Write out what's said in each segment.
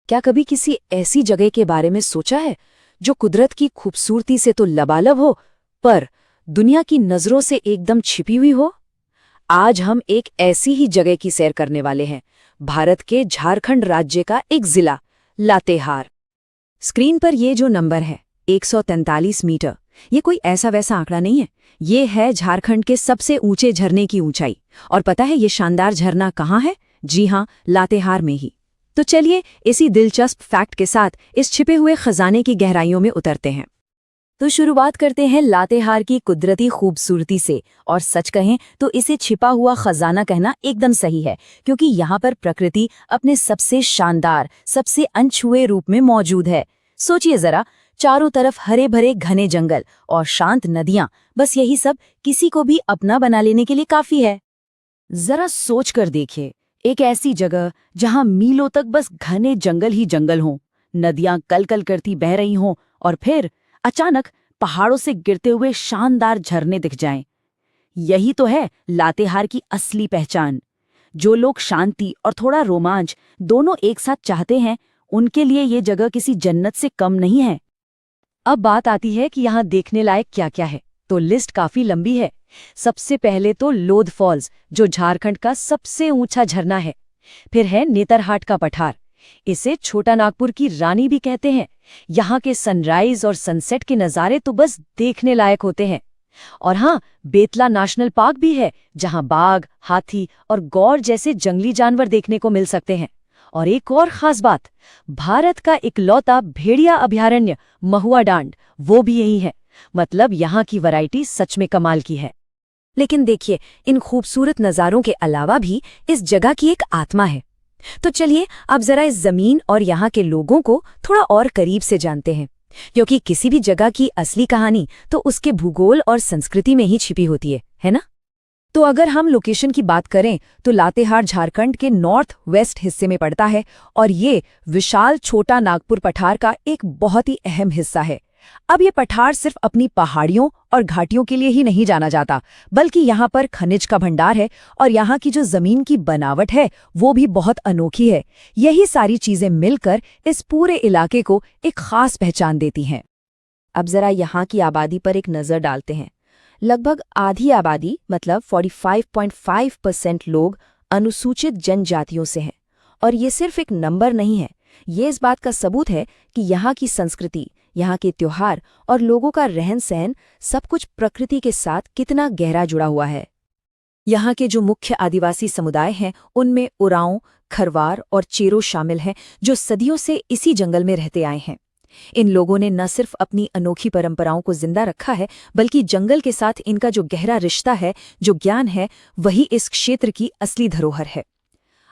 क्या कभी किसी ऐसी जगह के बारे में सोचा है जो कुदरत की खूबसूरती से तो लबालब हो, पर दुनिया की नजरों से एकदम छिपी हुई हो? आज हम एक ऐसी ही जगह की सैर करने वाले हैं, भारत के झारखंड राज्य का एक जिला लातेहार। स्क्रीन पर ये जो नंबर है 143 मीटर, ये कोई ऐसा वैसा आंकड़ा नहीं है। ये है झारखंड के सबसे ऊंचे झरने की ऊंचाई। और पता है ये शानदार झरना कहाँ है? जी हाँ, लातेहार में ही। तो चलिए इसी दिलचस्प फैक्ट के साथ इस छिपे हुए खजाने की गहराइयों में उतरते हैं। तो शुरुआत करते हैं लातेहार की कुदरती खूबसूरती से। और सच कहें तो इसे छिपा हुआ खजाना कहना एकदम सही है, क्योंकि यहाँ पर प्रकृति अपने सबसे शानदार, सबसे अनछुए रूप में मौजूद है। सोचिए जरा, चारों तरफ हरे भरे घने जंगल और शांत नदियां, बस यही सब किसी को भी अपना बना लेने के लिए काफी है। जरा सोच कर देखिए, एक ऐसी जगह जहां मीलों तक बस घने जंगल ही जंगल हों, नदियां कलकल करती बह रही हों और फिर अचानक पहाड़ों से गिरते हुए शानदार झरने दिख जाएं। यही तो है लातेहार की असली पहचान। जो लोग शांति और थोड़ा रोमांच दोनों एक साथ चाहते हैं, उनके लिए ये जगह किसी जन्नत से कम नहीं है। अब बात आती है कि यहाँ देखने लायक क्या क्या है, तो लिस्ट काफी लंबी है। सबसे पहले तो लोध फॉल्स, जो झारखंड का सबसे ऊंचा झरना है। फिर है नेतरहाट का पठार, इसे छोटा नागपुर की रानी भी कहते हैं। यहाँ के सनराइज और सनसेट के नज़ारे तो बस देखने लायक होते हैं। और हाँ, बेतला नेशनल पार्क भी है, जहाँ बाघ, हाथी और गौर जैसे जंगली जानवर देखने को मिल सकते हैं। और एक और खास बात, भारत का इकलौता भेड़िया अभयारण्य महुआ डांड, वो भी यही है। मतलब यहाँ की वैरायटी सच में कमाल की है। लेकिन देखिए, इन खूबसूरत नज़ारों के अलावा भी इस जगह की एक आत्मा है। तो चलिए अब जरा इस जमीन और यहाँ के लोगों को थोड़ा और करीब से जानते हैं, क्योंकि किसी भी जगह की असली कहानी तो उसके भूगोल और संस्कृति में ही छिपी होती है ना? तो अगर हम लोकेशन की बात करें तो लातेहार झारखंड के नॉर्थ वेस्ट हिस्से में पड़ता है और ये विशाल छोटा नागपुर पठार का एक बहुत ही अहम हिस्सा है। अब ये पठार सिर्फ अपनी पहाड़ियों और घाटियों के लिए ही नहीं जाना जाता, बल्कि यहाँ पर खनिज का भंडार है और यहाँ की जो जमीन की बनावट है वो भी बहुत अनोखी है। यही सारी चीजें मिलकर इस पूरे इलाके को एक खास पहचान देती हैं। अब जरा यहाँ की आबादी पर एक नजर डालते हैं। लगभग आधी आबादी, मतलब 45.5% लोग अनुसूचित जनजातियों से हैं। और ये सिर्फ एक नंबर नहीं है, ये इस बात का सबूत है कि यहाँ की संस्कृति, यहाँ के त्योहार और लोगों का रहन सहन सब कुछ प्रकृति के साथ कितना गहरा जुड़ा हुआ है। यहाँ के जो मुख्य आदिवासी समुदाय हैं उनमें उरांव, खरवार और चेरो शामिल हैं, जो सदियों से इसी जंगल में रहते आए हैं। इन लोगों ने न सिर्फ अपनी अनोखी परंपराओं को जिंदा रखा है, बल्कि जंगल के साथ इनका जो गहरा रिश्ता है, जो ज्ञान है, वही इस क्षेत्र की असली धरोहर है।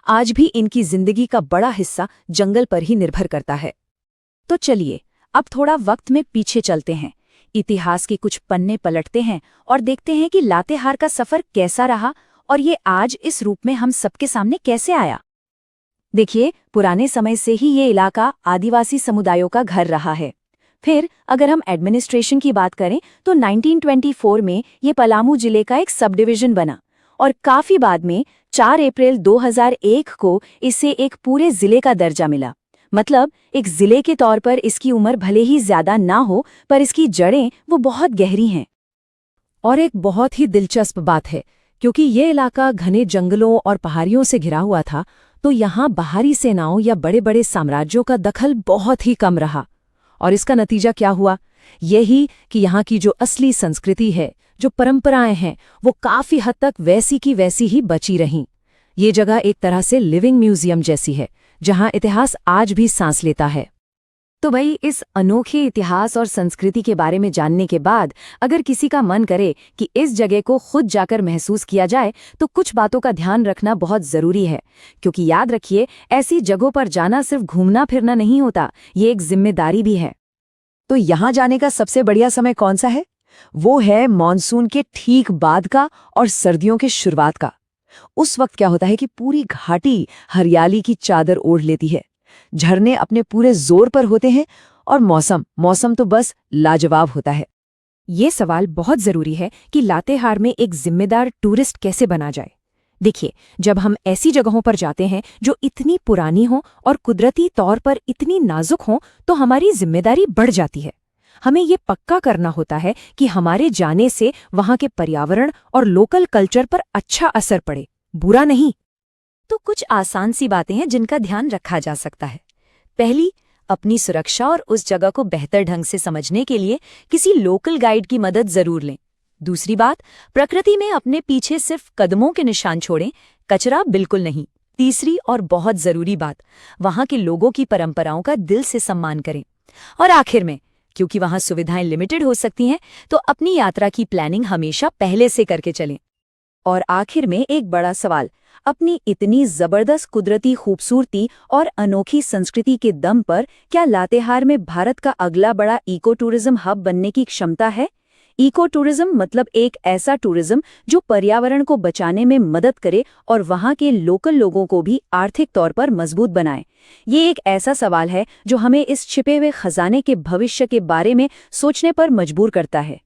आज भी इनकी जिंदगी का बड़ा हिस्सा जंगल पर ही निर्भर करता है। तो चलिए अब थोड़ा वक्त में पीछे चलते हैं, इतिहास के कुछ पन्ने पलटते हैं और देखते हैं कि लातेहार का सफर कैसा रहा और ये आज इस रूप में हम सबके सामने कैसे आया। देखिए, पुराने समय से ही ये इलाका आदिवासी समुदायों का घर रहा है। फिर अगर हम एडमिनिस्ट्रेशन की बात करें तो 1924 में ये पलामू जिले का एक सब डिवीजन बना और काफी बाद में 4 अप्रैल 2001 को इसे एक पूरे जिले का दर्जा मिला। मतलब एक जिले के तौर पर इसकी उम्र भले ही ज्यादा ना हो, पर इसकी जड़ें वो बहुत गहरी हैं। और एक बहुत ही दिलचस्प बात है, क्योंकि ये इलाका घने जंगलों और पहाड़ियों से घिरा हुआ था, तो यहाँ बाहरी सेनाओं या बड़े बड़े साम्राज्यों का दखल बहुत ही कम रहा। और इसका नतीजा क्या हुआ? यही कि यहाँ की जो असली संस्कृति है, जो परंपराएं हैं, वो काफी हद तक वैसी की वैसी ही बची रहीं। ये जगह एक तरह से लिविंग म्यूजियम जैसी है, जहां इतिहास आज भी सांस लेता है। तो भाई, इस अनोखे इतिहास और संस्कृति के बारे में जानने के बाद अगर किसी का मन करे कि इस जगह को खुद जाकर महसूस किया जाए, तो कुछ बातों का ध्यान रखना बहुत जरूरी है। क्योंकि याद रखिए, ऐसी जगहों पर जाना सिर्फ घूमना फिरना नहीं होता, ये एक जिम्मेदारी भी है। तो यहाँ जाने का सबसे बढ़िया समय कौन सा है? वो है मानसून के ठीक बाद का और सर्दियों के शुरुआत का। उस वक्त क्या होता है कि पूरी घाटी हरियाली की चादर ओढ़ लेती है, झरने अपने पूरे जोर पर होते हैं और मौसम तो बस लाजवाब होता है। ये सवाल बहुत जरूरी है कि लातेहार में एक जिम्मेदार टूरिस्ट कैसे बना जाए। देखिए, जब हम ऐसी जगहों पर जाते हैं जो इतनी पुरानी हों और कुदरती तौर पर इतनी नाजुक हों, तो हमारी जिम्मेदारी बढ़ जाती है। हमें ये पक्का करना होता है कि हमारे जाने से वहाँ के पर्यावरण और लोकल कल्चर पर अच्छा असर पड़े, बुरा नहीं। तो कुछ आसान सी बातें हैं जिनका ध्यान रखा जा सकता है। पहली, अपनी सुरक्षा और उस जगह को बेहतर ढंग से समझने के लिए किसी लोकल गाइड की मदद जरूर लें। दूसरी बात, प्रकृति में अपने पीछे सिर्फ कदमों के निशान छोड़ें, कचरा बिल्कुल नहीं। तीसरी और बहुत जरूरी बात, वहां के लोगों की परंपराओं का दिल से सम्मान करें। और आखिर में, क्योंकि वहां सुविधाएं लिमिटेड हो सकती हैं, तो अपनी यात्रा की प्लानिंग हमेशा पहले से करके चलें। और आखिर में एक बड़ा सवाल, अपनी इतनी जबरदस्त कुदरती खूबसूरती और अनोखी संस्कृति के दम पर क्या लातेहार में भारत का अगला बड़ा इको टूरिज्म हब बनने की क्षमता है? इको टूरिज्म मतलब एक ऐसा टूरिज्म जो पर्यावरण को बचाने में मदद करे और वहां के लोकल लोगों को भी आर्थिक तौर पर मजबूत बनाए। ये एक ऐसा सवाल है जो हमें इस छिपे हुए खजाने के भविष्य के बारे में सोचने पर मजबूर करता है।